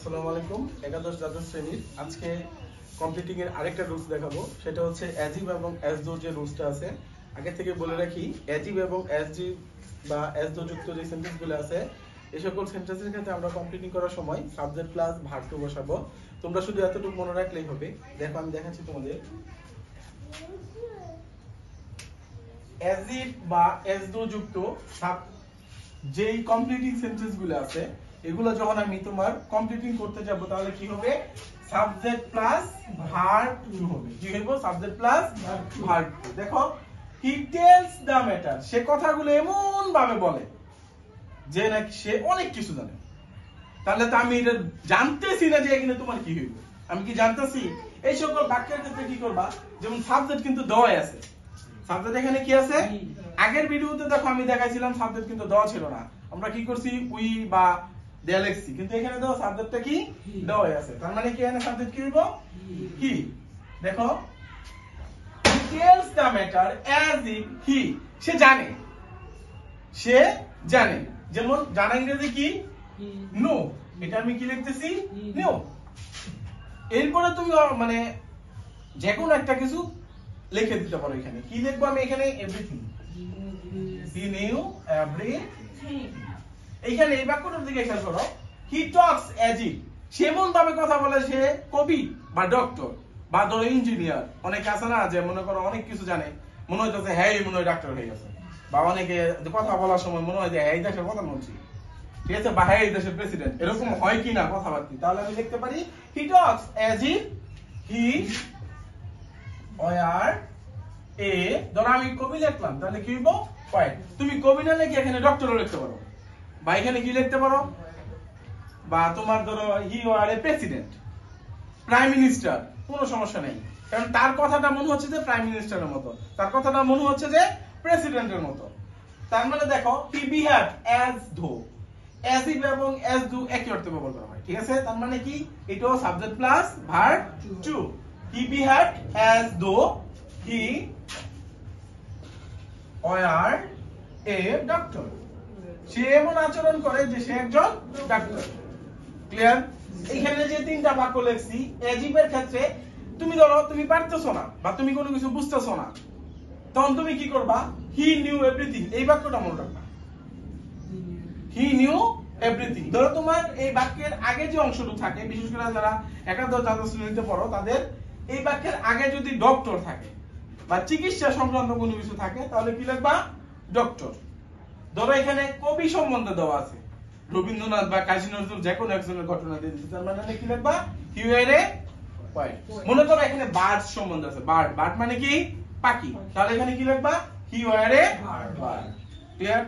আসসালামু আলাইকুম। একাদশ দ্বাদশ শ্রেণীর আজকে কমপ্লিটিং এর আরেকটা রুলস দেখাবো। সেটা হচ্ছে অ্যাজিভ এবং অ্যাজ দো যে রুলসটা আছে, আগে থেকে বলে রাখি, অ্যাজিভ এবং অ্যাজিভ বা অ্যাজ দো যুক্ত যে সেন্টেন্সগুলো আছে, এই সকল সেন্টেন্সের ক্ষেত্রে আমরা কমপ্লিটিং করার সময় সাবজেক্ট প্লাস ভার্ব টু বসাবো। তোমরা শুধু এতটুকু মনে রাখলেই হবে। দেখো আমি দেখাচ্ছি তোমাদের। অ্যাজিভ বা অ্যাজ দো যুক্ত যেই কমপ্লিটিং সেন্টেন্সগুলো আছে, এগুলো যখন আমি তোমার কমপ্লিটিং করতে যাব তাহলে কি হবে? সাবজেক্ট প্লাস ভার্ব টু হবে। কি হবে? Subject plus verb two. দেখো, হি টেলস দ্য ম্যাটার, সে কথাগুলো এমন ভাবে বলে যে নাকি সে অনেক কিছু জানে। তাহলে তো আমি এটা জানতেছি না যে এখানে তোমার কি হইবে। আমি কি জানতেছি? এই সকল বাক্যের ক্ষেত্রে কি করবা? যেমন সাবজেক্ট কিন্তু দেওয়াই আছে। সাবজেক্ট এখানে কি আছে? আগের ভিডিওতে দেখো আমি দেখাইছিলাম সাবজেক্ট কিন্তু দেওয়া ছিল না। আমরা কি করছি? উই বা দে লিখছি, কিন্তু এখানে দাও সাবজেক্টটা কি দেওয়াই আছে। তার মানে কি এখানে সাবজেক্ট কি হইব? কি? দেখো, he tells the matter as if he, সে জানে, সে জানে। যেমন জানা ইংরেজি কি? নো। এটা আমি কি লিখতেছি? নো। এরপরে তুমি মানে যে কোনো একটা কিছু লিখে দিতে পারো। এখানে কি লিখবো আমি? এখানে এভরিথিং। he knew everything। এইখানে এই বাক্যটার দিকে খেয়াল করো। he talks as if, সে এমন ভাবে কথা বলে সে কবি বা ডক্টর বা ধরো ইঞ্জিনিয়ার। অনেকে আছে না যে মনে করো অনেক কিছু জানে, মনে হইতেছে হ্যাঁ মনে হয় ডাক্তার হয়ে গেছে। বা অনেকে কথা বলার সময় মনে হয় যে হ্যাঁ এই দেশের প্রধানমন্ত্রী, ঠিক আছে, বা হ্যাঁ এই দেশের প্রেসিডেন্ট। এরকম হয় কি না কথাবার্তা? তাহলে আমি লিখতে পারি he talks as if he were a, ধরো আমি কবি লিখলাম, তাহলে কি হইব? পয়েন্ট। তুমি কবি না লিখে এখানে ডক্টরও লিখতে পারো, বা এখানে কি লিখতে পারো, বা তোমার ধরো হি ওয়ার এ প্রেসিডেন্ট, প্রাইম মিনিস্টার, কোনো সমস্যা নেই। কারণ তার কথাটা মনে হচ্ছে যে প্রাইম মিনিস্টারের মতো, তার কথাটা মনে হচ্ছে যে প্রেসিডেন্টের মতো। তার মানে দেখো, হি বিহেভড অ্যাজ দো, অ্যাজ ইফ এবং অ্যাজ দো একই অর্থে ব্যবহার করা হয়, ঠিক আছে? তার মানে কি? এটাও subject plus verb two. He behaved as though he war a doctor, সে এমন আচরণ করে যে সে একজন ডাক্তার। ক্লিয়ার? এইখানে যে তিনটা বাক্য লিখছি, অ্যাজিভের ক্ষেত্রে তুমি ধরো তুমি পারতেছো না বা তুমি কোনো কিছু বুঝতেছো না, তখন তুমি কি করবা? হি নিউ এভরিথিং, এই বাক্যটা মনে রাখবা। He knew everything. ধরো তোমার এই বাক্যের আগে যে অংশটুকু থাকে, বিশেষ করে যারা একাদশ দ্বাদশ শ্রেণীতে পড়ো, তাদের এই বাক্যের আগে যদি ডক্টর থাকে বা চিকিৎসা সংক্রান্ত কোনো কিছু থাকে, তাহলে কি লিখবা? ডক্টর। ধরো এখানে কবি সম্বন্ধে দেওয়া আছে, রবীন্দ্রনাথ বা কাজী নজরুল, যে কোনো একজনের ঘটনা দিয়ে দিচ্ছে, তার মানে কি লিখবা? হি ওয়ার এ পয়েন্ট। মনে করো এখানে বার্ড সম্বন্ধে আছে, বার্ড, বার্ড মানে কি? পাখি, তাহলে এখানে কি লিখবা? হি ওয়ার এ বার্ড। ক্লিয়ার?